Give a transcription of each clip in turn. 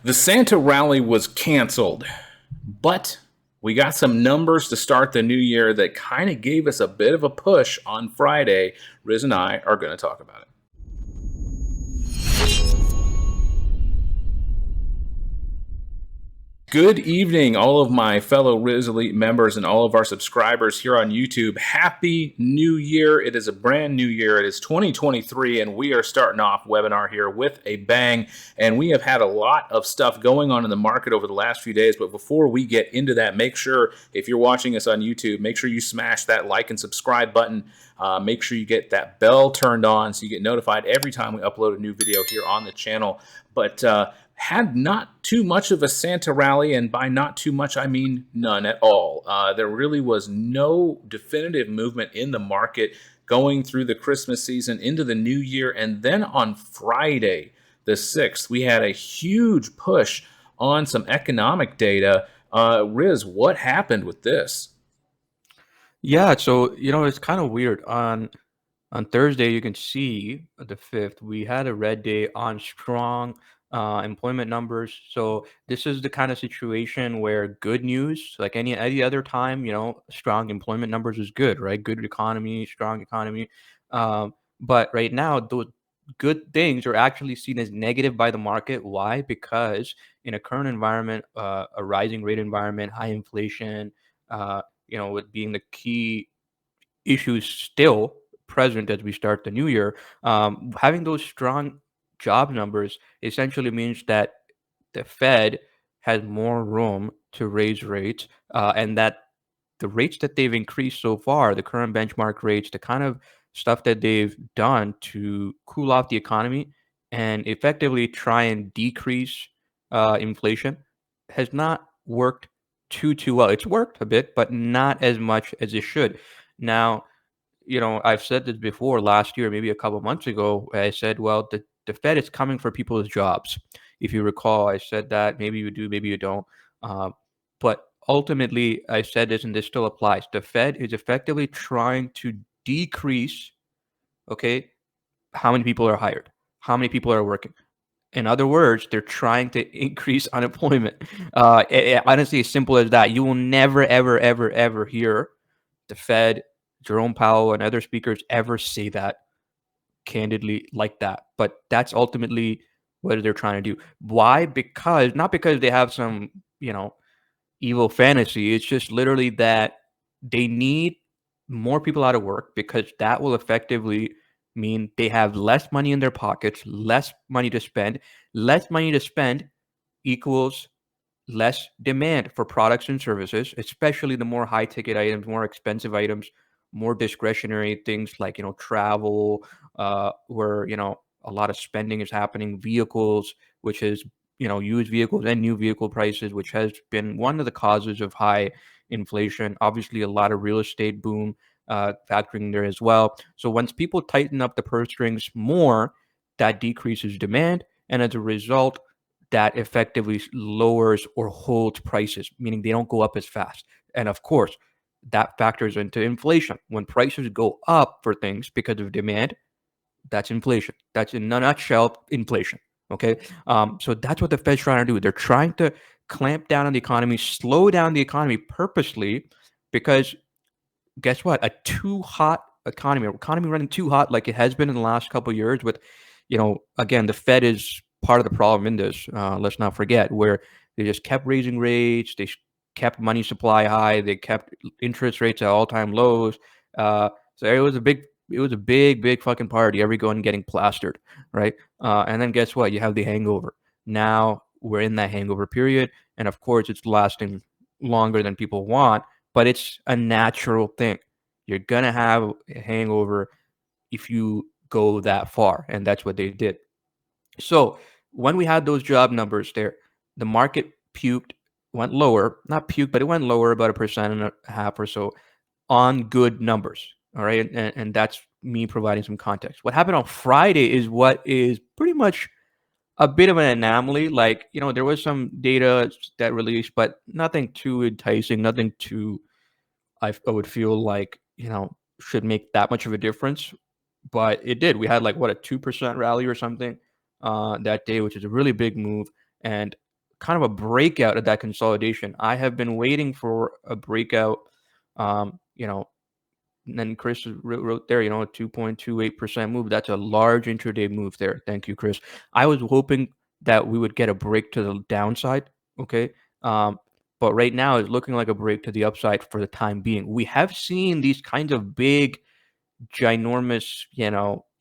The Santa rally was canceled, but we got some numbers to start the new year that kind of gave us a bit of a push on Friday. Riz and I are going to talk about it. Good evening, all of my fellow Riz Elite members and all of our subscribers here on YouTube. Happy New Year. It is a brand new year. It is 2023, and we are starting off webinar here with a bang. And we have had a lot of stuff going on in the market over the last few days. But before we get into that, make sure, if you're watching us on YouTube, make sure you smash that like and subscribe button. Make sure you get that bell turned on so you get notified every time we upload a new video here on the channel. But had not too much of a Santa rally, and by not too much, I mean none at all. There really was no definitive movement in the market going through the Christmas season into the new year. And then on Friday, the 6th, we had a huge push on some economic data. Riz, what happened with this? Yeah, so it's kind of weird. On Thursday, you can see the 5th, we had a red day on strong employment numbers. So this is the kind of situation where good news, like any other time, strong employment numbers is good, right? Good economy, strong economy. But right now, those good things are actually seen as negative by the market. Why? Because in a current environment, a rising rate environment, high inflation, with being the key issues still present as we start the new year, having those strong job numbers essentially means that the Fed has more room to raise rates, and that the rates that they've increased so far, the current benchmark rates, the kind of stuff that they've done to cool off the economy and effectively try and decrease inflation, has not worked too well. It's worked a bit, but not as much as it should. Now, I've said this before last year, maybe a couple months ago. I said, well, the Fed is coming for people's jobs. If you recall, I said that. Maybe you do, maybe you don't. But ultimately, I said this, and this still applies. The Fed is effectively trying to decrease, okay, how many people are hired, how many people are working. In other words, they're trying to increase unemployment. Honestly, as simple as that. You will never, ever, ever, ever hear the Fed, Jerome Powell, and other speakers ever say that candidly like that. But that's ultimately what they're trying to do. Why? Not because they have some, evil fantasy. It's just literally that they need more people out of work, because that will effectively mean they have less money in their pockets, less money to spend. Less money to spend equals less demand for products and services, especially the more high ticket items, more expensive items, more discretionary things like, travel, where, a lot of spending is happening, vehicles, which is, used vehicles and new vehicle prices, which has been one of the causes of high inflation. Obviously, a lot of real estate boom factoring there as well. So once people tighten up the purse strings more, that decreases demand. And as a result, that effectively lowers or holds prices, meaning they don't go up as fast. And of course, that factors into inflation. When prices go up for things because of demand, that's inflation. That's in a nutshell inflation. Okay. So that's what the Fed's trying to do. They're trying to clamp down on the economy, slow down the economy purposely, because guess what? A too hot economy running too hot like it has been in the last couple of years with, again, the Fed is part of the problem in this. Let's not forget, where they just kept raising rates. They kept money supply high. They kept interest rates at all-time lows. So it was a big fucking party. Everyone getting plastered, right? And then guess what? You have the hangover. Now we're in that hangover period, and of course, it's lasting longer than people want. But it's a natural thing. You're gonna have a hangover if you go that far, and that's what they did. So when we had those job numbers there, the market went lower, not puked, but it went lower about 1.5% or so on good numbers. All right. And that's me providing some context. What happened on Friday is what is pretty much a bit of an anomaly. Like, there was some data that released, but nothing too enticing, nothing too, I would feel like, should make that much of a difference. But it did. We had like, what, a 2% rally or something that day, which is a really big move. And kind of a breakout of that consolidation. I have been waiting for a breakout, you know, and then Chris wrote there, a 2.28% move. That's a large intraday move there. Thank you, Chris. I was hoping that we would get a break to the downside. Okay. But right now it's looking like a break to the upside for the time being. We have seen these kinds of big, ginormous,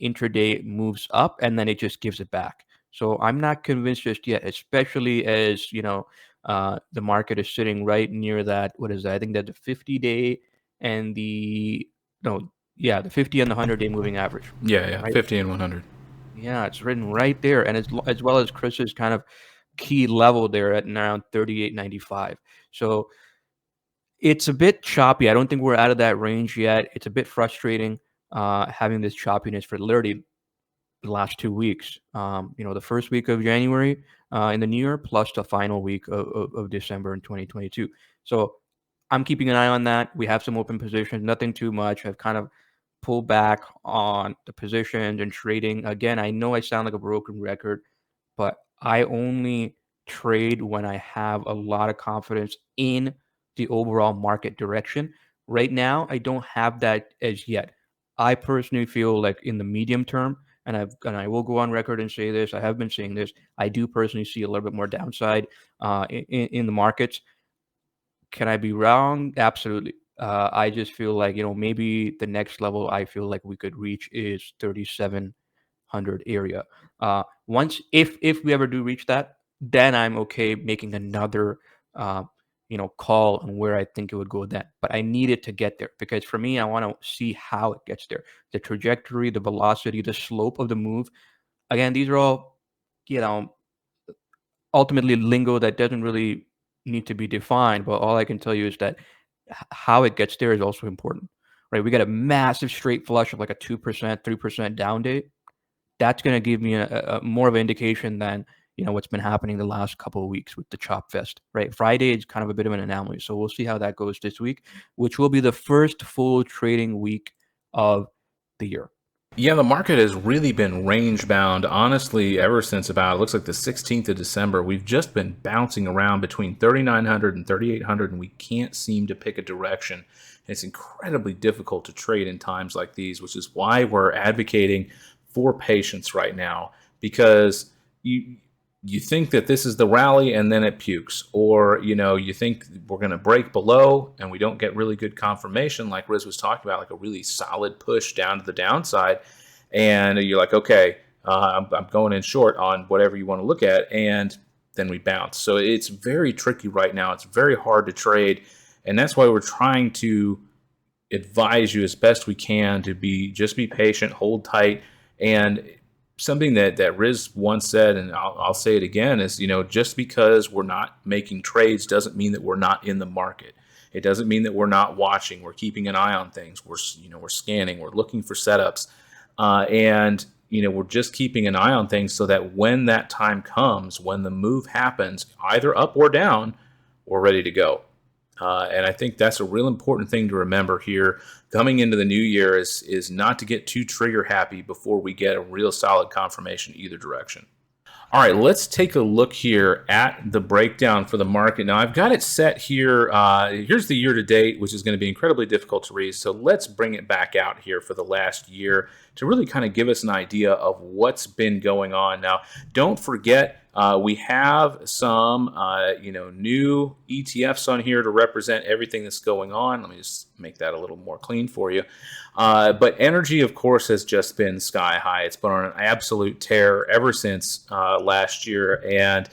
intraday moves up, and then it just gives it back. So I'm not convinced just yet, especially as, the market is sitting right near that. What is that? I think that the 50-day and the no, yeah, the 50 and the 100-day moving average. Yeah, Right? 50 and 100. Yeah, it's written right there, and as well as Chris's kind of key level there at around 38.95. So it's a bit choppy. I don't think we're out of that range yet. It's a bit frustrating having this choppiness for literally the last 2 weeks. The first week of January in the new year, plus the final week of December in 2022. So I'm keeping an eye on that. We have some open positions, nothing too much. I've kind of pulled back on the positions and trading. Again, I know I sound like a broken record, but I only trade when I have a lot of confidence in the overall market direction. Right now, I don't have that as yet. I personally feel like in the medium term, and I will go on record and say this. I have been saying this. I do personally see a little bit more downside in the markets. Can I be wrong? Absolutely. I just feel like, maybe the next level I feel like we could reach is 3700 area. Once if we ever do reach that, then I'm okay making another call on where I think it would go then. But I need it to get there, because for me, I want to see how it gets there. The trajectory, the velocity, the slope of the move. Again, these are all, you know, ultimately lingo that doesn't really need to be defined, but all I can tell you is that how it gets there is also important, right? We got a massive straight flush of like a 2%, 3% down day. That's going to give me a more of an indication than, what's been happening the last couple of weeks with the chop fest, right? Friday is kind of a bit of an anomaly. So we'll see how that goes this week, which will be the first full trading week of the year. Yeah, the market has really been range bound, honestly, ever since about, it looks like the 16th of December. We've just been bouncing around between 3,900 and 3,800, and we can't seem to pick a direction. It's incredibly difficult to trade in times like these, which is why we're advocating for patience right now, because you think that this is the rally and then it pukes, or you think we're going to break below and we don't get really good confirmation, like Riz was talking about, like a really solid push down to the downside, and you're like, okay, I'm going in short on whatever you want to look at, and then we bounce. So it's very tricky right now. It's very hard to trade, and that's why we're trying to advise you as best we can to just be patient, hold tight. And something that Riz once said, and I'll say it again, is, just because we're not making trades doesn't mean that we're not in the market. It doesn't mean that we're not watching. We're keeping an eye on things. We're scanning. We're looking for setups, and we're just keeping an eye on things so that when that time comes, when the move happens, either up or down, we're ready to go. And I think that's a real important thing to remember here coming into the new year, is not to get too trigger happy before we get a real solid confirmation either direction. All right, let's take a look here at the breakdown for the market. Now, I've got it set here. Here's the year to date, which is going to be incredibly difficult to read. So let's bring it back out here for the last year to really kind of give us an idea of what's been going on. Now, don't forget, we have some new ETFs on here to represent everything that's going on. Let me just make that a little more clean for you. But energy, of course, has just been sky high. It's been on an absolute tear ever since last year, and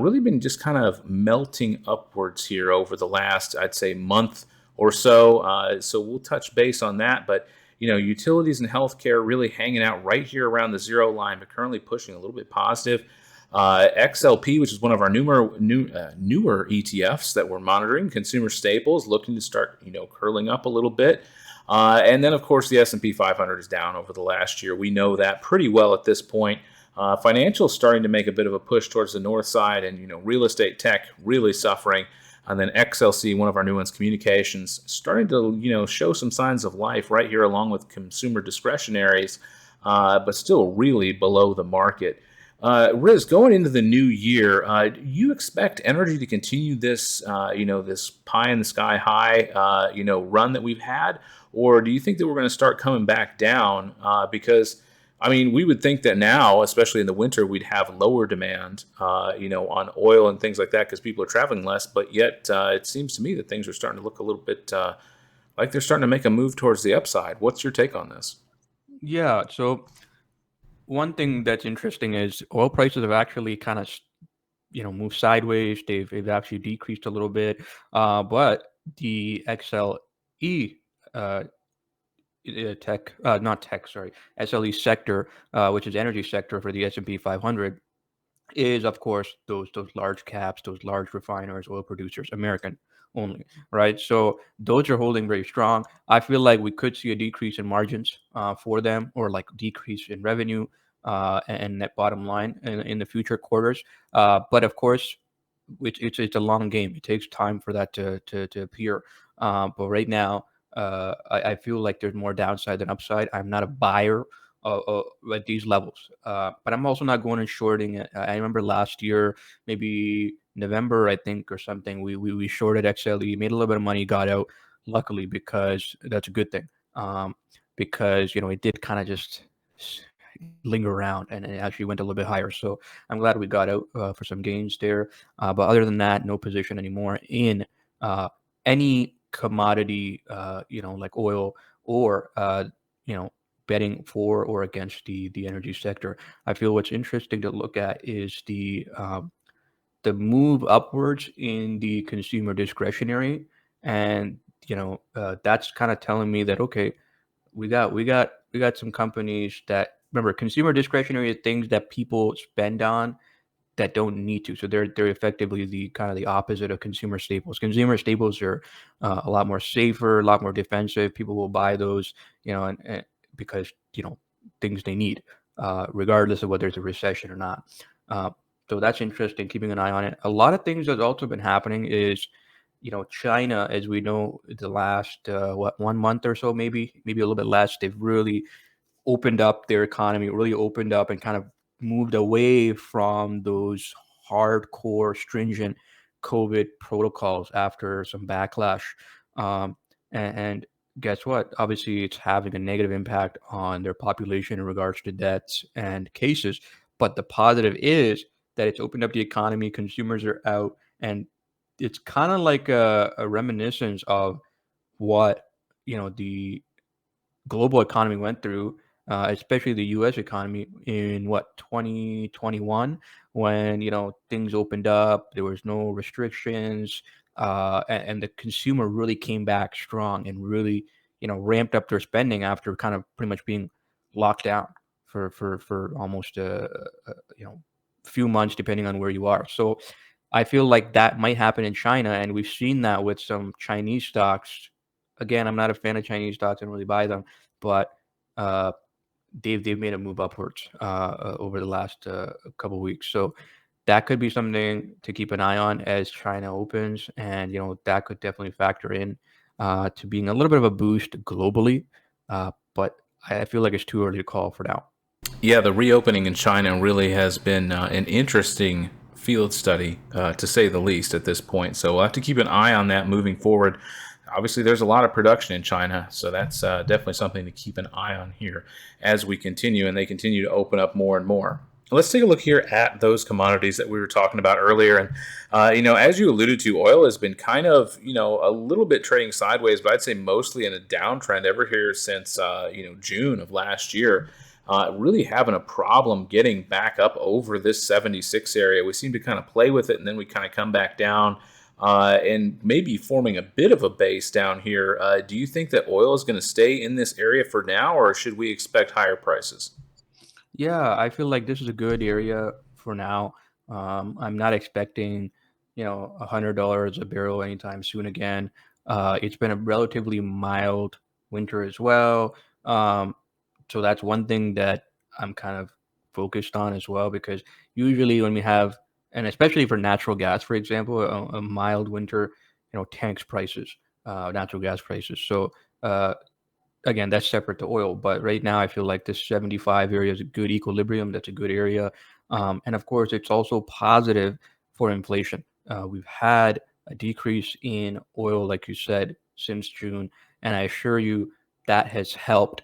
really been just kind of melting upwards here over the last, I'd say, month or so. So we'll touch base on that. But utilities and healthcare really hanging out right here around the zero line, but currently pushing a little bit positive. XLP, which is one of our newer ETFs that we're monitoring, consumer staples, looking to start curling up a little bit. And then, of course, the S&P 500 is down over the last year. We know that pretty well at this point. Financials starting to make a bit of a push towards the north side, and real estate tech really suffering. And then XLC, one of our new ones, communications, starting to show some signs of life right here, along with consumer discretionaries, but still really below the market. Riz, going into the new year, do you expect energy to continue this, this pie in the sky high, run that we've had, or do you think that we're going to start coming back down? Because, I mean, we would think that now, especially in the winter, we'd have lower demand, on oil and things like that because people are traveling less. But yet, it seems to me that things are starting to look a little bit like they're starting to make a move towards the upside. What's your take on this? Yeah. So one thing that's interesting is oil prices have actually kind of moved sideways. They've actually decreased a little bit, but the XLE uh, tech, not tech, sorry, SLE sector, which is energy sector for the S&P 500, is of course those large caps, those large refiners, oil producers, American only, right? So those are holding very strong. I feel like we could see a decrease in margins for them, or like decrease in revenue and net bottom line in the future quarters. But of course, it's a long game. It takes time for that to appear. But right now, I feel like there's more downside than upside. I'm not a buyer at these levels. But I'm also not going and shorting it. I remember last year, maybe November, I think, or something, we shorted XLE, made a little bit of money, got out, luckily, because that's a good thing. Because, it did kind of just linger around and it actually went a little bit higher. So I'm glad we got out for some gains there. But other than that, no position anymore in any commodity, like oil or, betting for or against the energy sector. I feel what's interesting to look at is the move upwards in the consumer discretionary, and that's kind of telling me that okay, we got some companies that, remember, consumer discretionary is things that people spend on that don't need to. So they're effectively the kind of the opposite of consumer staples. Consumer staples are a lot more safer, a lot more defensive. People will buy those, and because things they need, regardless of whether it's a recession or not. Uh, so that's interesting. Keeping an eye on it. A lot of things that's also been happening is, China, as we know, the last 1 month or so, maybe a little bit less, they've really opened up their economy, really opened up and kind of moved away from those hardcore, stringent COVID protocols after some backlash. And guess what? Obviously, it's having a negative impact on their population in regards to deaths and cases. But the positive is that it's opened up the economy, consumers are out, and it's kind of like a reminiscence of what the global economy went through, especially the U.S. economy in what 2021, when things opened up, there was no restrictions, and the consumer really came back strong and really ramped up their spending after kind of pretty much being locked down for almost few months, depending on where you are. So I feel like that might happen in China, and we've seen that with some Chinese stocks. Again, I'm not a fan of Chinese stocks. I don't really buy them, but uh, they've made a move upwards over the last couple weeks. So that could be something to keep an eye on as China opens, and that could definitely factor in to being a little bit of a boost globally. But I feel like it's too early to call for now. Yeah, the reopening in China really has been an interesting field study, to say the least, at this point. So we'll have to keep an eye on that moving forward. Obviously, there's a lot of production in China, so that's definitely something to keep an eye on here as we continue and they continue to open up more and more. Let's take a look here at those commodities that we were talking about earlier. And, as you alluded to, oil has been kind of, a little bit trading sideways, but I'd say mostly in a downtrend ever here since, June of last year. Really having a problem getting back up over this 76 area. We seem to kind of play with it, and then we kind of come back down and maybe forming a bit of a base down here. Do you think that oil is going to stay in this area for now, or should we expect higher prices? Yeah, I feel like this is a good area for now. I'm not expecting, $100 a barrel anytime soon again. It's been a relatively mild winter as well. So that's one thing that I'm kind of focused on as well, because usually when we have, and especially for natural gas, for example, a mild winter, tanks prices, natural gas prices. So again, that's separate to oil, but right now I feel like this 75 area is a good equilibrium. That's a good area. And of course, it's also positive for inflation. We've had a decrease in oil, like you said, since June, and I assure you that has helped.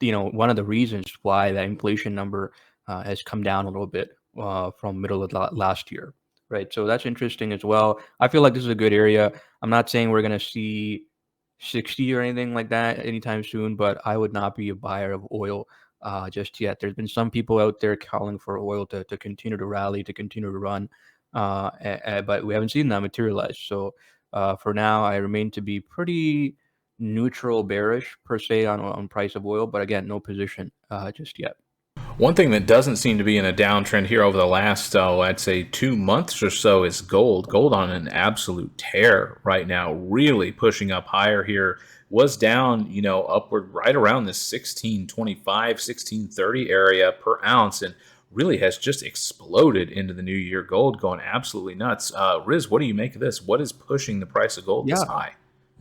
One of the reasons why that inflation number has come down a little bit from middle of last year, right? So that's interesting as well. I feel like this is a good area. I'm not saying we're going to see 60 or anything like that anytime soon, but I would not be a buyer of oil just yet. There's been some people out there calling for oil to continue to rally, to continue to run, but we haven't seen that materialize. So for now, I remain to be pretty neutral bearish per se on price of oil, but again, no position just yet. One thing that doesn't seem to be in a downtrend here over the last, I'd say 2 months or so is gold. Gold on an absolute tear right now, really pushing up higher here. Was down, upward right around the 1625, 1630 area per ounce, and really has just exploded into the new year. Gold going absolutely nuts. Riz, what do you make of this? What is pushing the price of gold this Yeah, high?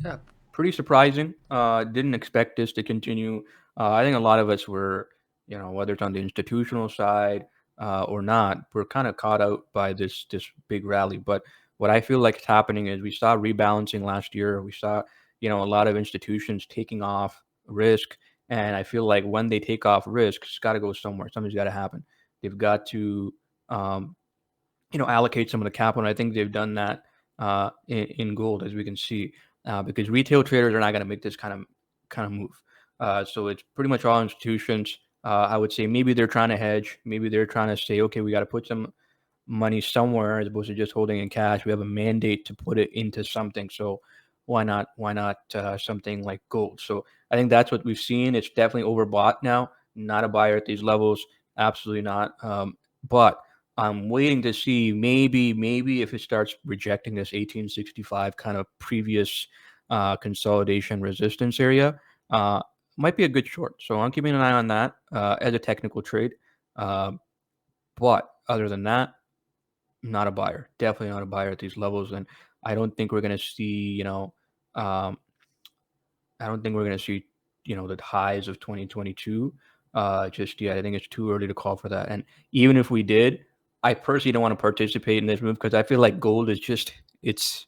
yeah, pretty surprising. Didn't expect this to continue. I think a lot of us were, whether it's on the institutional side or not, we're kind of caught out by this big rally. But what I feel like is happening is we saw rebalancing last year. We saw, a lot of institutions taking off risk, and I feel like when they take off risk, it's got to go somewhere. Something's got to happen. They've got to um, allocate some of the capital. And I think they've done that in gold, as we can see, because retail traders are not going to make this kind of move. So it's pretty much all institutions. I would say maybe they're trying to hedge. Maybe they're trying to say, okay, we got to put some money somewhere as opposed to just holding in cash. We have a mandate to put it into something. So why not something like gold? So I think that's what we've seen. It's definitely overbought now. Not a buyer at these levels. Absolutely not. But I'm waiting to see maybe if it starts rejecting this 1865 kind of previous consolidation resistance area, uh, might be a good short. So I'm keeping an eye on that as a technical trade. Uh, but other than that, not a buyer. Definitely not a buyer at these levels, and I don't think we're going to see, um, I don't think we're going to see, the highs of 2022 just yet. I think it's too early to call for that. And even if we did, I personally don't want to participate in this move because I feel like gold is just it's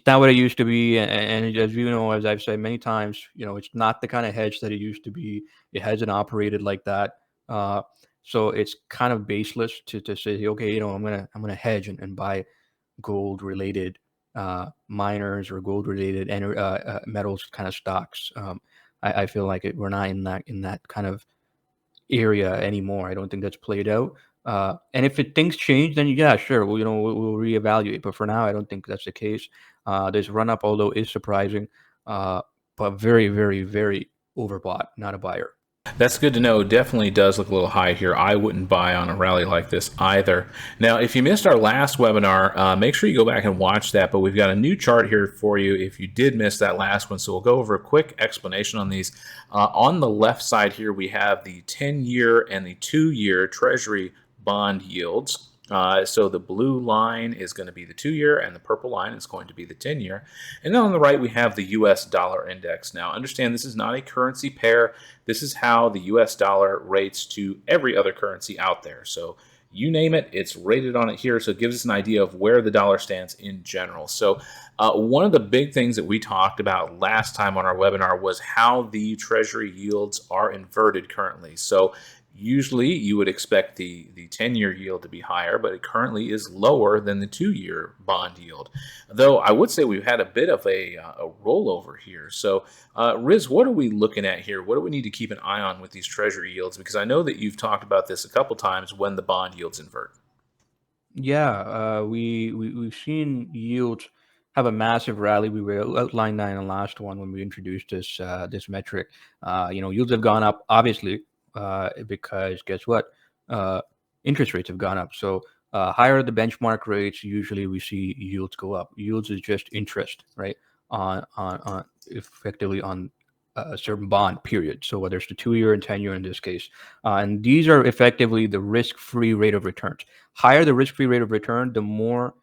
not what it used to be. And as you know, as I've said many times, it's not the kind of hedge that it used to be. It hasn't operated like that. Uh, so it's kind of baseless to say, okay, I'm gonna hedge and buy gold related miners or gold related metals kind of stocks. I feel like we're not in that kind of area anymore. I don't think that's played out. And if things change, then yeah, sure, we'll reevaluate. But for now, I don't think that's the case. This run up, although is surprising, uh, but very, very, very overbought. Not a buyer. That's good to know. Definitely does look a little high here. I wouldn't buy on a rally like this either. Now, if you missed our last webinar, make sure you go back and watch that. But we've got a new chart here for you if you did miss that last one. So we'll go over a quick explanation on these. On the left side here, we have the 10-year and the 2-year Treasury bond yields. So the blue line is going to be the 2-year and the purple line is going to be the 10-year. And then on the right, we have the US dollar index. Now, understand this is not a currency pair. This is how the US dollar rates to every other currency out there. So you name it, it's rated on it here. So it gives us an idea of where the dollar stands in general. So one of the big things that we talked about last time on our webinar was how the Treasury yields are inverted currently. So usually you would expect the 10-year yield to be higher, but it currently is lower than the 2-year bond yield. Though I would say we've had a bit of a rollover here. So Riz, what are we looking at here? What do we need to keep an eye on with these Treasury yields? Because I know that you've talked about this a couple times when the bond yields invert. Yeah, we've seen yields have a massive rally. We were outlined that in the last one when we introduced this metric. Yields have gone up obviously because guess what? Uh, Interest rates have gone up. So higher the benchmark rates, usually we see yields go up. Yields is just interest, right? On effectively on a certain bond period. So whether it's the 2-year and 10-year in this case, and these are effectively the risk-free rate of returns. Higher the risk-free rate of return, the more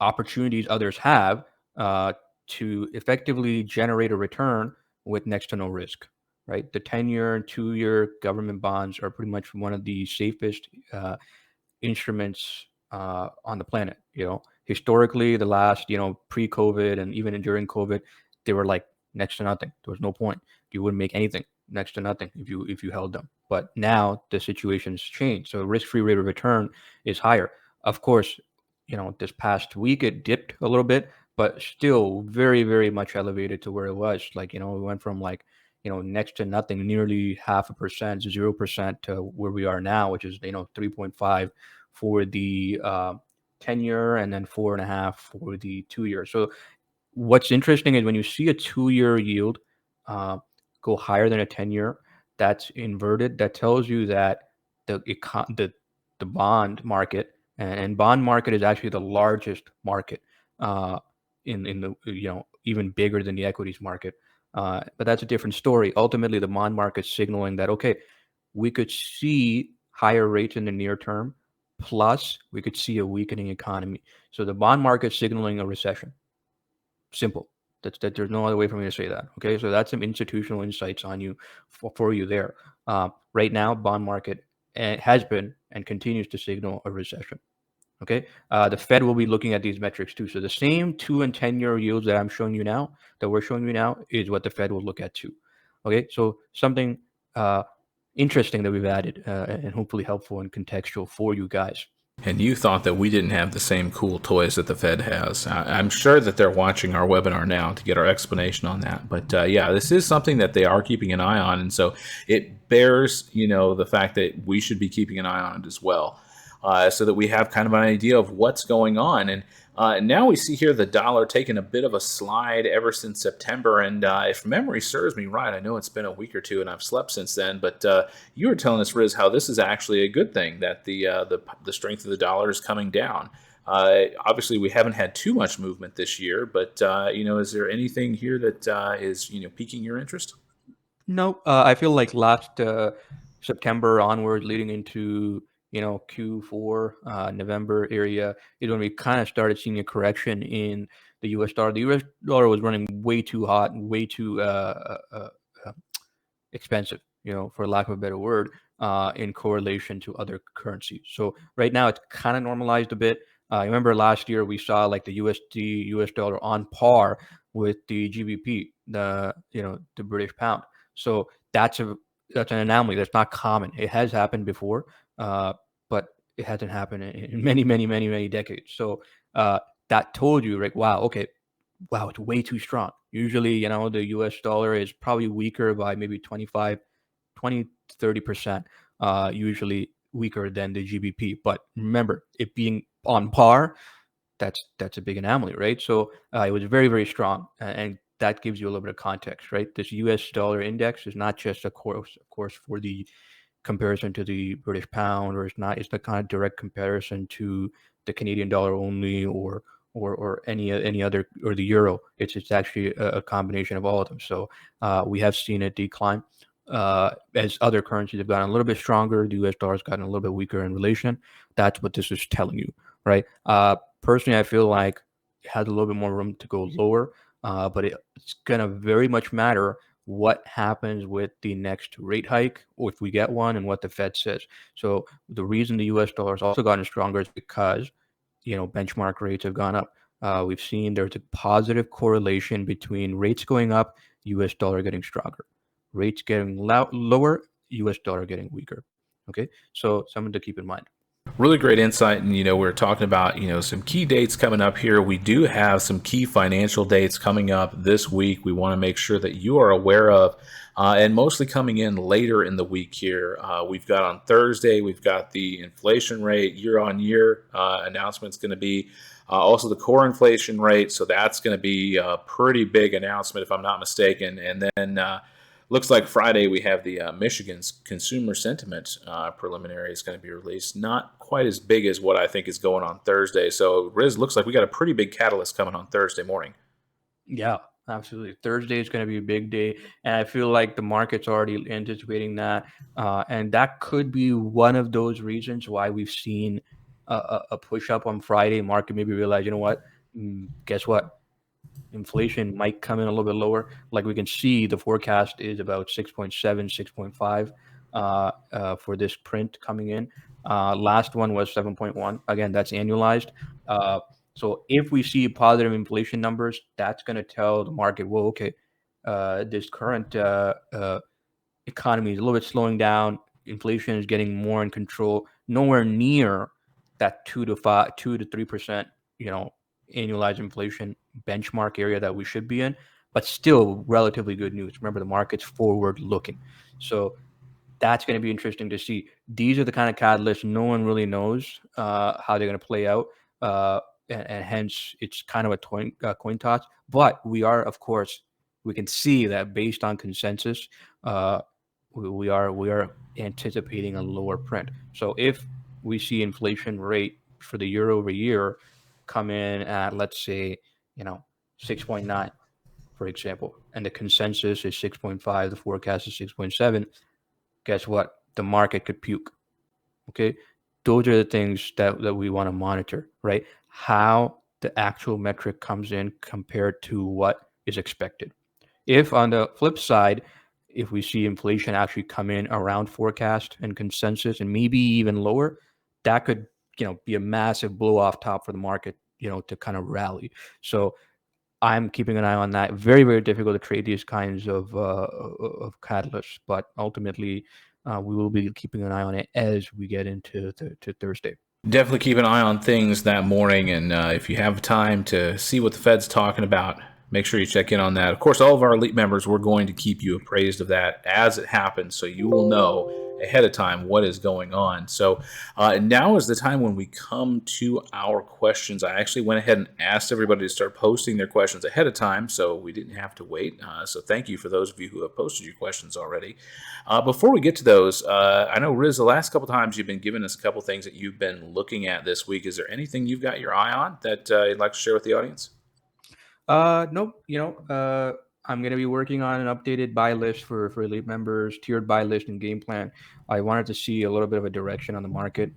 opportunities others have to effectively generate a return with next to no risk, right? The 10-year and 2-year government bonds are pretty much one of the safest instruments on the planet. Historically, the last, pre-COVID and even during COVID, they were like next to nothing. There was no point. You wouldn't make anything, next to nothing, if you held them. But now the situation's changed, so risk-free rate of return is higher. Of course, this past week it dipped a little bit, but still very, very much elevated to where it was. Like, we went from like, next to nothing, nearly 0.5%, 0% to where we are now, which is 3.5 for the 10-year and then 4.5 for the 2-year. So what's interesting is when you see a 2-year yield uh, go higher than a 10-year, that's inverted. That tells you that the bond market, and bond market is actually the largest market uh, in the, even bigger than the equities market. But that's a different story. Ultimately, the bond market's signaling that, okay, we could see higher rates in the near term, plus we could see a weakening economy. So the bond market signaling a recession. Simple. There's no other way for me to say that. Okay, so that's some institutional insights on you for you there. Right now, bond market has been and continues to signal a recession. Okay, the Fed will be looking at these metrics too. So the same 2 and 10-year yields that we're showing you now, is what the Fed will look at too. Okay, so something interesting that we've added and hopefully helpful and contextual for you guys. And you thought that we didn't have the same cool toys that the Fed has. I'm sure that they're watching our webinar now to get our explanation on that. But yeah, this is something that they are keeping an eye on. And so it bears, the fact that we should be keeping an eye on it as well, so that we have kind of an idea of what's going on. And now we see here the dollar taking a bit of a slide ever since September. And if memory serves me right, I know it's been a week or two and I've slept since then, but you were telling us, Riz, how this is actually a good thing, that the strength of the dollar is coming down. Obviously, we haven't had too much movement this year, but is there anything here that is piquing your interest? No, I feel like last September onward, leading into Q4, November area, is when we kind of started seeing a correction in the U.S. dollar. The U.S. dollar was running way too hot and way too expensive, for lack of a better word, in correlation to other currencies. So right now it's kind of normalized a bit. I remember last year we saw like the USD, US dollar on par with the GBP, the British pound. So that's an anomaly. That's not common. It has happened before, but it hasn't happened in many, many, many, many decades. So that told you, right? Wow, okay, wow, it's way too strong. Usually, the US dollar is probably weaker by maybe 25, 20, 30%, usually weaker than the GBP. But remember, it being on par, that's a big anomaly, right? So it was very, very strong. And that gives you a little bit of context, right? This US dollar index is not just, of course, for the comparison to the British pound, or it's not kind of direct comparison to the Canadian dollar only, or any other, or the euro. It's actually a combination of all of them. So we have seen it decline as other currencies have gotten a little bit stronger. The US dollar has gotten a little bit weaker in relation. That's what this is telling you, right? Personally, I feel like it has a little bit more room to go lower, but it's gonna very much matter what happens with the next rate hike, or if we get one, and what the Fed says. So the reason the US dollar has also gotten stronger is because benchmark rates have gone up. We've seen there's a positive correlation between rates going up, US dollar getting stronger, rates getting lower, US dollar getting weaker. Okay, so something to keep in mind. Really great insight. And we're talking about some key dates coming up here. We do have some key financial dates coming up this week we want to make sure that you are aware of, and mostly coming in later in the week here. We've got on Thursday, we've got the inflation rate year on year announcement's going to be, also the core inflation rate, so that's going to be a pretty big announcement if I'm not mistaken. And then looks like Friday we have the Michigan's consumer sentiment preliminary is going to be released. Not quite as big as what I think is going on Thursday. So Riz, looks like we got a pretty big catalyst coming on Thursday morning. Yeah, absolutely. Thursday is going to be a big day, and I feel like the market's already anticipating that, and that could be one of those reasons why we've seen a push up on Friday. Market maybe realize, you know what? Guess what? inflation might come in a little bit lower. Like we can see, the forecast is about 6.7, 6.5 for this print coming in. Last one was 7.1. Again, that's annualized. So if we see positive inflation numbers, that's going to tell the market, well, okay, this current economy is a little bit slowing down. Inflation is getting more in control. Nowhere near that 2 to 3%, annualized inflation benchmark area that we should be in, but still relatively good news. Remember, the market's forward looking, so that's going to be interesting to see. These are the kind of catalysts no one really knows how they're going to play out, and hence it's kind of a coin toss. But we are, of course, we can see that based on consensus, uh, we are anticipating a lower print. So if we see inflation rate for the year over year come in at, let's say, 6.9, for example, and the consensus is 6.5, the forecast is 6.7, guess what? The market could puke. Okay. Those are the things that we want to monitor, right? How the actual metric comes in compared to what is expected. If on the flip side, if we see inflation actually come in around forecast and consensus and maybe even lower, that could, be a massive blow off top for the market, to kind of rally. So I'm keeping an eye on that. Very, very difficult to trade these kinds of catalysts, but ultimately, we will be keeping an eye on it as we get into to Thursday. Definitely keep an eye on things that morning, and if you have time to see what the Fed's talking about, make sure you check in on that. Of course, all of our elite members, we're going to keep you appraised of that as it happens, so you will know ahead of time what is going on. So now is the time when we come to our questions. I actually went ahead and asked everybody to start posting their questions ahead of time, so we didn't have to wait. So thank you for those of you who have posted your questions already. Before we get to those, I know, Riz, the last couple times you've been giving us a couple things that you've been looking at this week. Is there anything you've got your eye on that you'd like to share with the audience? Nope. I'm gonna be working on an updated buy list for elite members, tiered buy list and game plan. I wanted to see a little bit of a direction on the market.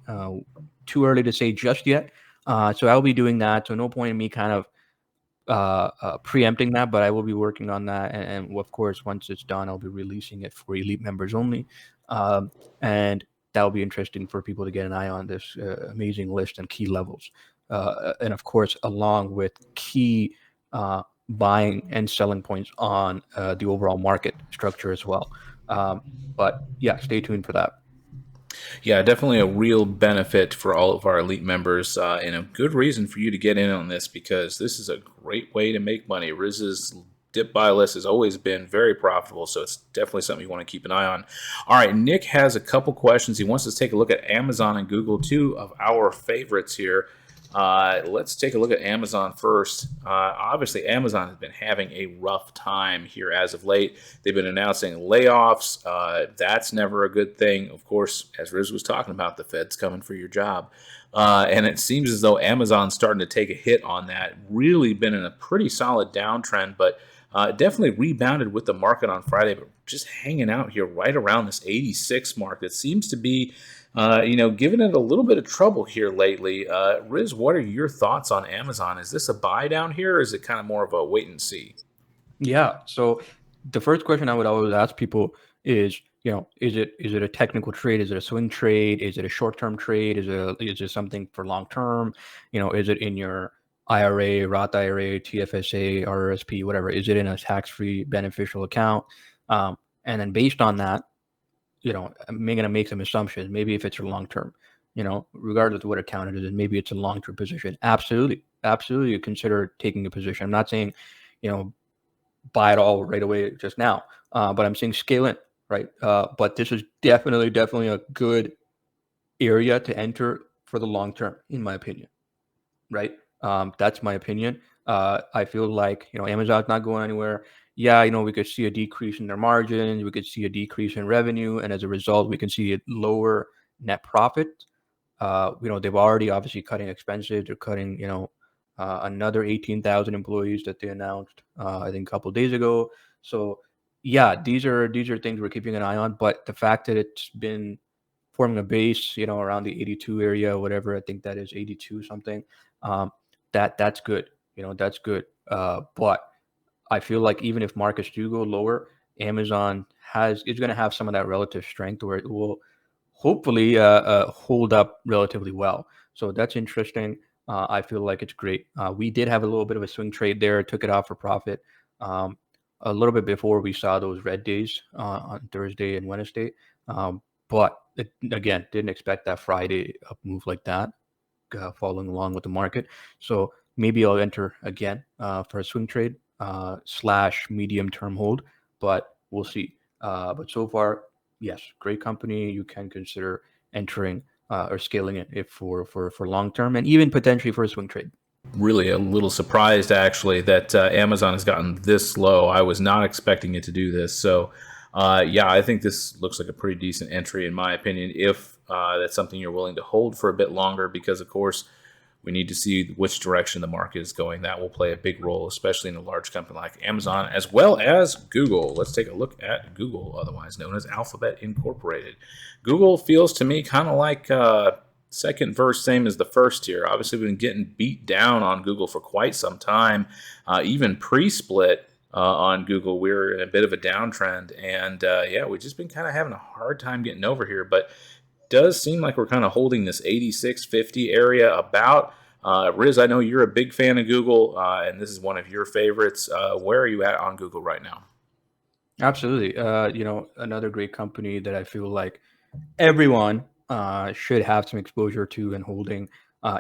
Too early to say just yet. So I'll be doing that. So no point in me kind of preempting that, but I will be working on that. And of course, once it's done, I'll be releasing it for elite members only. And that will be interesting for people to get an eye on this amazing list and key levels. And of course, along with key buying and selling points on the overall market structure as well. But yeah, stay tuned for that. Yeah, definitely a real benefit for all of our elite members, and a good reason for you to get in on this, because this is a great way to make money. Riz's dip buy list has always been very profitable, so it's definitely something you want to keep an eye on. All right, Nick has a couple questions. He wants us to take a look at Amazon and Google, two of our favorites here. Let's take a look at Amazon first. Obviously, Amazon has been having a rough time here as of late. They've been announcing layoffs. That's never a good thing. Of course, as Riz was talking about, the Fed's coming for your job. And it seems as though Amazon's starting to take a hit on that. Really been in a pretty solid downtrend, but definitely rebounded with the market on Friday, but just hanging out here right around this 86 mark. That seems to be giving it a little bit of trouble here lately. Riz, what are your thoughts on Amazon? Is this a buy down here, or is it kind of more of a wait and see? Yeah. So the first question I would always ask people is, is it a technical trade? Is it a swing trade? Is it a short term trade? Is it something for long term? Is it in your IRA, Roth IRA, TFSA, RRSP, whatever? Is it in a tax free beneficial account? And then based on that, I'm going to make some assumptions. Maybe if it's a long term, regardless of what account it is, and maybe it's a long term position. Absolutely, absolutely, consider taking a position. I'm not saying, you know, buy it all right away just now. But I'm saying scale in, right? But this is definitely a good area to enter for the long term, in my opinion, right? That's my opinion. I feel like, Amazon's not going anywhere. Yeah, we could see a decrease in their margins, we could see a decrease in revenue, and as a result, we can see a lower net profit. They've already obviously cutting expenses. They're cutting, another 18,000 employees that they announced, I think a couple of days ago. So yeah, these are things we're keeping an eye on. But the fact that it's been forming a base, around the 82 area, whatever, I think that is 82 something. Um, that's good. That's good. But I feel like even if markets do go lower, Amazon is going to have some of that relative strength where it will hopefully hold up relatively well. So that's interesting. I feel like it's great. We did have a little bit of a swing trade there, took it out for profit um, a little bit before we saw those red days on Thursday and Wednesday. But again, didn't expect that Friday up move like that, following along with the market. So maybe I'll enter again for a swing trade slash medium term hold, but we'll see. But so far, yes, great company. You can consider entering or scaling it if for long term and even potentially for a swing trade. Really a little surprised actually that Amazon has gotten this low. I was not expecting it to do this. So, yeah, I think this looks like a pretty decent entry in my opinion. If that's something you're willing to hold for a bit longer, because of course we need to see which direction the market is going. That will play a big role, especially in a large company like Amazon, as well as Google. Let's take a look at Google, otherwise known as Alphabet Incorporated. Google feels to me kind of like second verse, same as the first here. Obviously, we've been getting beat down on Google for quite some time, even pre-split. On Google, we're in a bit of a downtrend, and yeah, we've just been kind of having a hard time getting over here. But does seem like we're kind of holding this 86.50 area about. Riz, I know you're a big fan of Google, and this is one of your favorites. Where are you at on Google right now? Absolutely. Another great company that I feel like everyone should have some exposure to and holding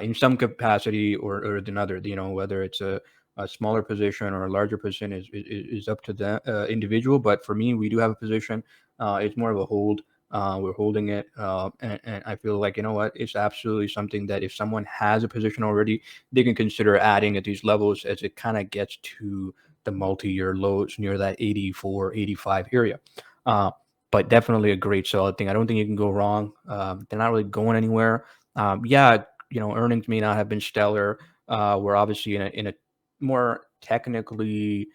in some capacity or another. Whether it's a smaller position or a larger position is up to the individual. But for me, we do have a position. It's more of a hold. We're holding it, and I feel like what, it's absolutely something that if someone has a position already, they can consider adding at these levels as it kind of gets to the multi-year lows near that 84, 85 area. Uh, but definitely a great solid thing. I don't think you can go wrong. They're not really going anywhere. Yeah, earnings may not have been stellar. We're obviously in a more technically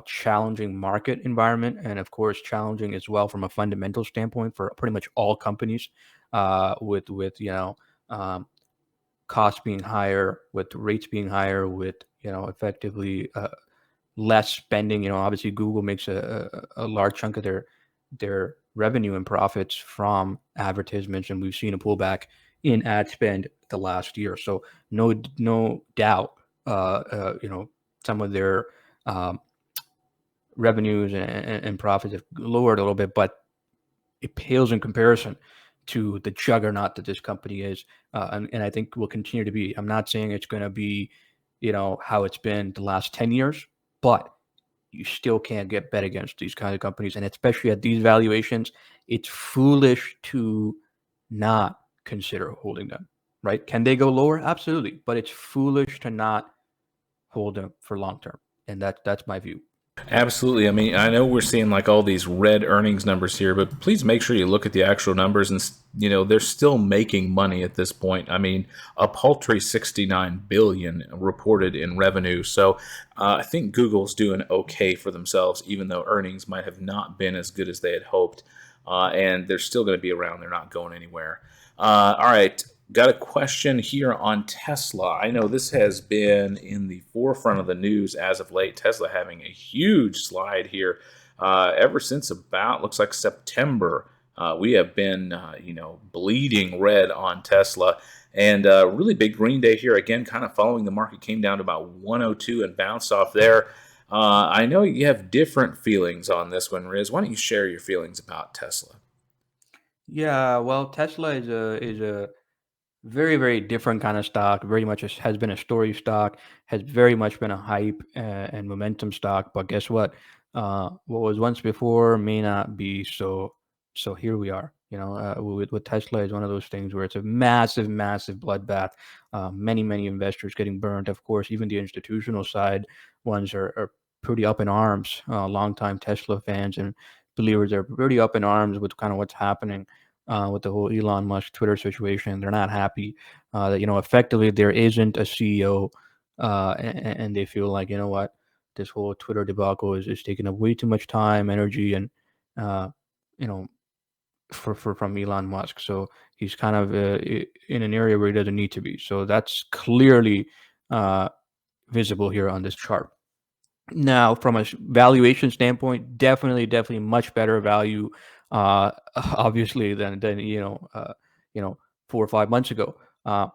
challenging market environment, and of course, challenging as well from a fundamental standpoint for pretty much all companies. With um, costs being higher, with rates being higher, with effectively less spending. Obviously Google makes a large chunk of their revenue and profits from advertisements, and we've seen a pullback in ad spend the last year. So no doubt, some of their um, revenues and profits have lowered a little bit, but it pales in comparison to the juggernaut that this company is, and I think will continue to be. I'm not saying it's going to be, how it's been the last 10 years, but you still can't get bet against these kind of companies. And especially at these valuations, it's foolish to not consider holding them, right? Can they go lower? Absolutely. But it's foolish to not hold them for long term. And that's my view. Absolutely. I mean, I know we're seeing like all these red earnings numbers here, but please make sure you look at the actual numbers, and they're still making money at this point. I mean, a paltry 69 billion reported in revenue. So I think Google's doing okay for themselves, even though earnings might have not been as good as they had hoped. And they're still going to be around. They're not going anywhere. All right. Got a question here on Tesla. I know this has been in the forefront of the news as of late. Tesla having a huge slide here ever since about, looks like September. We have been, bleeding red on Tesla. And really big green day here. Again, kind of following the market, came down to about 102 and bounced off there. I know you have different feelings on this one, Riz. Why don't you share your feelings about Tesla? Yeah, well, Tesla is a very, very different kind of stock. Very much has been a story stock, has very much been a hype and momentum stock. But guess what? What was once before may not be so. So here we are. With Tesla is one of those things where it's a massive, massive bloodbath. Many, many investors getting burned. Of course, even the institutional side ones are pretty up in arms. Longtime Tesla fans and believers are pretty up in arms with kind of what's happening with the whole Elon Musk Twitter situation. They're not happy that effectively there isn't a CEO, and they feel like what, this whole Twitter debacle is taking up way too much time, energy, and uh, you know from Elon Musk. So he's kind of in an area where he doesn't need to be. So that's clearly. Uh, visible here on this chart. Now, from a valuation standpoint, definitely much better value, obviously than you know 4 or 5 months ago. Uh,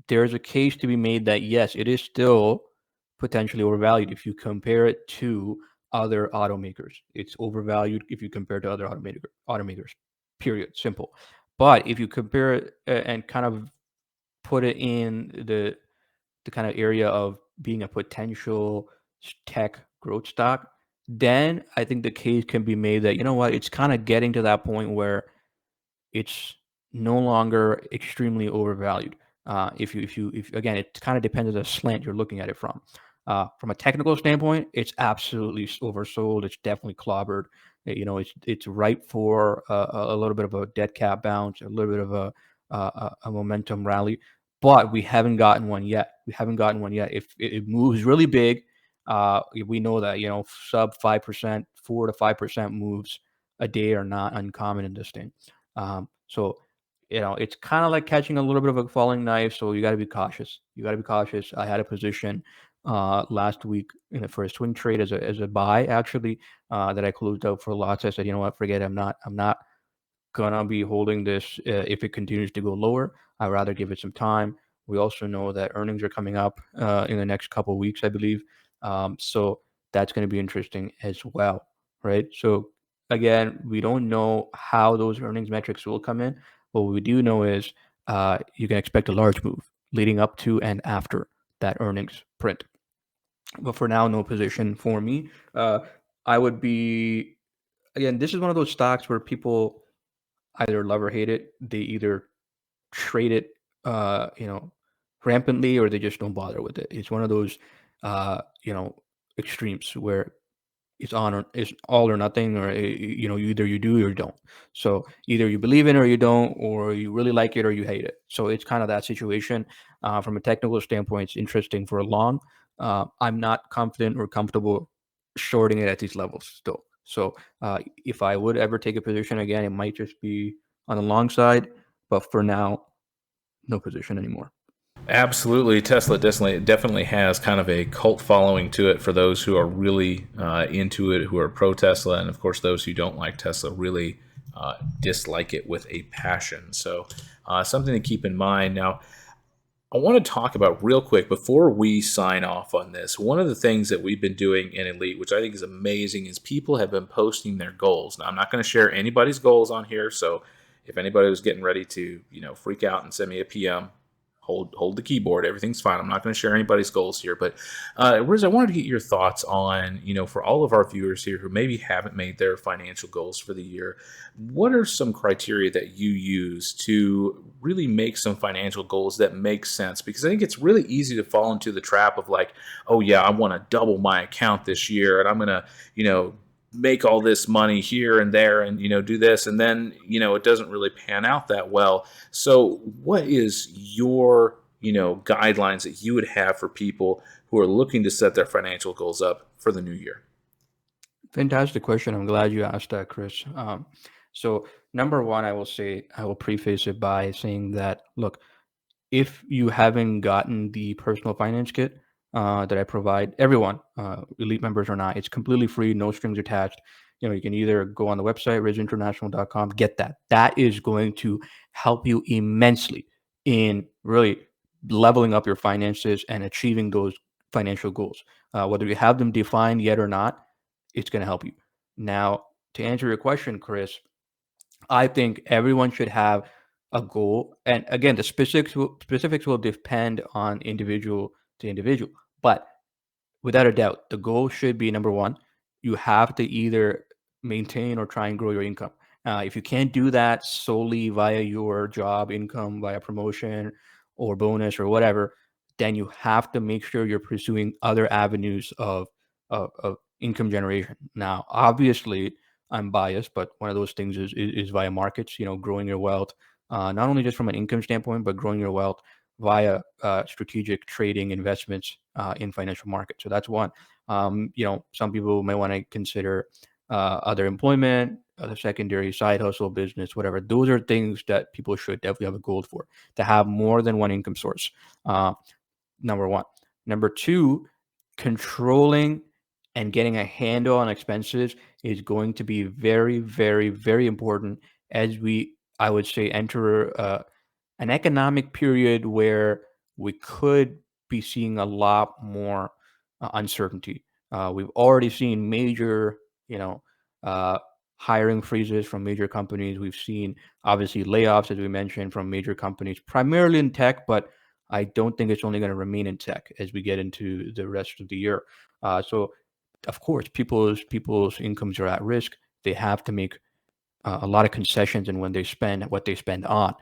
there's a case to be made that yes, it is still potentially overvalued if you compare it to other automakers. It's overvalued if you compare it to other automakers. Period. Simple. But if you compare it and kind of put it in the kind of area of being a potential tech growth stock, then I think the case can be made that, you know what, it's kind of getting to that point where it's no longer extremely overvalued. If again, it kind of depends on the slant you're looking at it from. From a technical standpoint, it's absolutely oversold. It's definitely clobbered. It's ripe for a little bit of a dead cat bounce, a little bit of a momentum rally, but we haven't gotten one yet. We haven't gotten one yet. If it moves really big, we know that sub 5%, 4 to 5% moves a day are not uncommon in this thing. So it's kind of like catching a little bit of a falling knife. So you got to be cautious. You got to be cautious. I had a position last week for a swing trade as a buy actually that I closed out for lots. I said, you know what, forget it. I'm not gonna be holding this if it continues to go lower. I'd rather give it some time. We also know that earnings are coming up in the next couple of weeks, I believe. So that's going to be interesting as well, right? So again, we don't know how those earnings metrics will come in. What we do know is you can expect a large move leading up to and after that earnings print. But for now, no position for me. I would be again. This is one of those stocks where people either love or hate it. They either trade it, rampantly, or they just don't bother with it. It's one of those, extremes where it's all or nothing, or either you do or you don't. So either you believe in it or you don't, or you really like it or you hate it. So it's kind of that situation. From a technical standpoint, it's interesting for a long. I'm not confident or comfortable shorting it at these levels still. So if I would ever take a position again, it might just be on the long side. But for now, no position anymore. Absolutely, Tesla definitely has kind of a cult following to it for those who are really into it, who are pro Tesla, and of course those who don't like Tesla really dislike it with a passion. So something to keep in mind. Now, I want to talk about real quick before we sign off on this. One of the things that we've been doing in Elite, which I think is amazing, is people have been posting their goals. Now, I'm not going to share anybody's goals on here, so if anybody was getting ready to, freak out and send me a PM, hold the keyboard. Everything's fine. I'm not going to share anybody's goals here, but Riz, I wanted to get your thoughts on, for all of our viewers here who maybe haven't made their financial goals for the year, what are some criteria that you use to really make some financial goals that make sense? Because I think it's really easy to fall into the trap of like, oh yeah, I want to double my account this year, and I'm going to, make all this money here and there and do this, and then it doesn't really pan out that well. So what is your guidelines that you would have for people who are looking to set their financial goals up for the new year? Fantastic question. I'm glad you asked that, Chris. So number one, I will say, I will preface it by saying that, look, if you haven't gotten the personal finance kit that I provide, everyone, elite members or not, it's completely free, no strings attached. You can either go on the website, rizeinternational.com, get that. That is going to help you immensely in really leveling up your finances and achieving those financial goals. Whether you have them defined yet or not, it's going to help you. Now, to answer your question, Chris, I think everyone should have a goal, and again, the specifics will depend on individual to individual. But without a doubt, the goal should be number one. You have to either maintain or try and grow your income. If you can't do that solely via your job income, via promotion or bonus or whatever, then you have to make sure you're pursuing other avenues of income generation. Now, obviously, I'm biased, but one of those things is via markets. Growing your wealth, not only just from an income standpoint, but growing your wealth via strategic trading investments in financial markets. So that's one. Some people may want to consider other employment, other secondary side hustle, business, whatever. Those are things that people should definitely have a goal for, to have more than one income source. Number one. Number two, controlling and getting a handle on expenses is going to be very, very, very important as we, I would say, enter an economic period where we could be seeing a lot more uncertainty. We've already seen major, you know, uh, hiring freezes from major companies. We've seen obviously layoffs, as we mentioned, from major companies, primarily in tech, but I don't think it's only going to remain in tech as we get into the rest of the year. So, of course, people's incomes are at risk. They have to make a lot of concessions in when they spend what they spend on.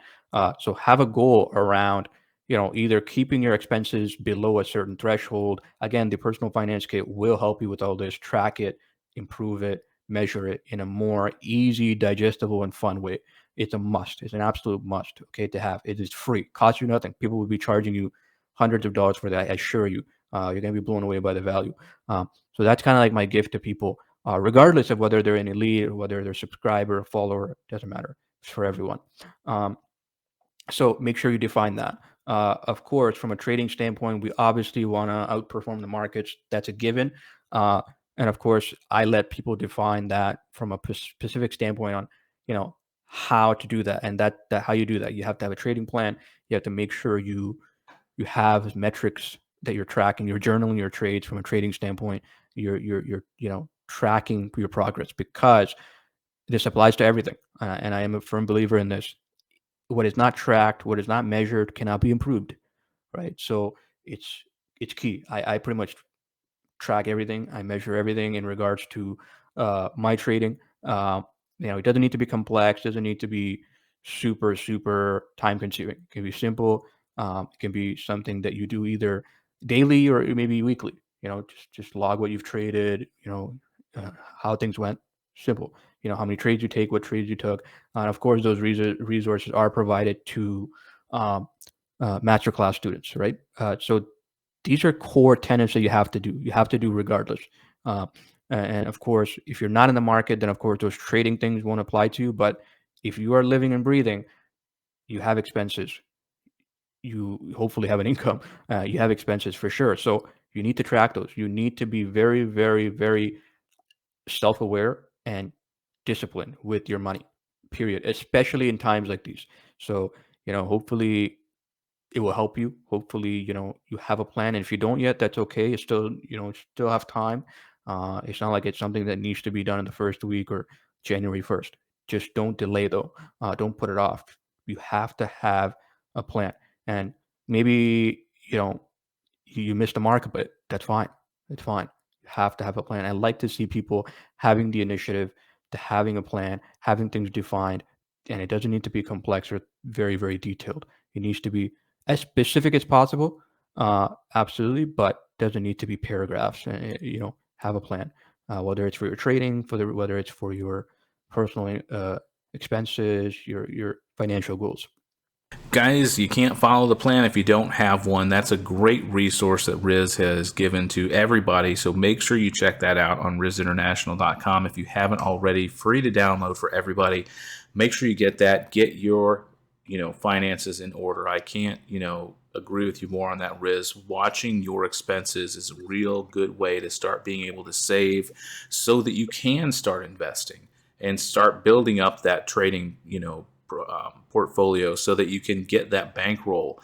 So have a goal around, either keeping your expenses below a certain threshold. Again, the personal finance kit will help you with all this. Track it, improve it, measure it in a more easy, digestible, and fun way. It's a must. It's an absolute must. Okay, to have. It is free. Costs you nothing. People will be charging you hundreds of dollars for that. I assure you. You're gonna be blown away by the value. So that's kind of like my gift to people, regardless of whether they're an elite or whether they're a subscriber, follower, doesn't matter. It's for everyone. Um, so make sure you define that. Of course, from a trading standpoint, we obviously want to outperform the markets. That's a given. Uh, and of course, I let people define that from a specific standpoint on, how to do that. And that how you do that, you have to have a trading plan. You have to make sure you have metrics that you're tracking, you're journaling your trades from a trading standpoint. You're tracking your progress, because this applies to everything. And I am a firm believer in this. What is not tracked, what is not measured, cannot be improved. Right. So it's it's key. I pretty much track everything. I measure everything in regards to my trading. It doesn't need to be complex. Doesn't need to be super super time consuming. It can be simple. It can be something that you do either daily or maybe weekly. Just log what you've traded. How things went. Simple. How many trades you take, what trades you took, and of course those resources are provided to um, masterclass students. Right. So these are core tenets that you have to do. You have to do regardless. Uh, and of course, if you're not in the market, then of course those trading things won't apply to you. But if you are living and breathing, you have expenses. You hopefully have an income. You have expenses for sure. So you need to track those. You need to be very, very, very self-aware and disciplined with your money. Period. Especially in times like these. So hopefully it will help you. Hopefully, you have a plan. And if you don't yet, that's okay. You still, still have time. It's not like it's something that needs to be done in the first week or January 1st. Just don't delay though. Don't put it off. You have to have a plan. And maybe, you missed the mark, but that's fine. It's fine. You have to have a plan. I like to see people having the initiative, to having a plan, having things defined, and it doesn't need to be complex or very, very detailed. It needs to be as specific as possible, absolutely, but doesn't need to be paragraphs. Have a plan, whether it's for your trading, whether it's for your personal expenses, your financial goals. Guys, you can't follow the plan if you don't have one. That's a great resource that Riz has given to everybody. So make sure you check that out on rizinternational.com if you haven't already. Free to download for everybody. Make sure you get that. Get your, finances in order. I can't, agree with you more on that, Riz. Watching your expenses is a real good way to start being able to save so that you can start investing and start building up that trading, portfolio so that you can get that bankroll.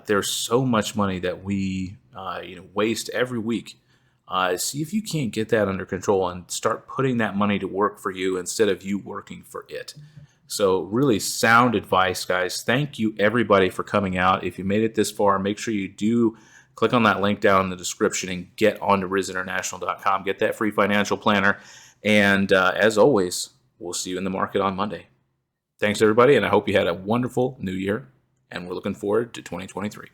There's so much money that we waste every week. See if you can't get that under control and start putting that money to work for you instead of you working for it. So really sound advice, guys. Thank you everybody for coming out. If you made it this far, make sure you do click on that link down in the description and get onto rizinternational.com. Get that free financial planner. And as always, we'll see you in the market on Monday. Thanks, everybody, and I hope you had a wonderful new year, and we're looking forward to 2023.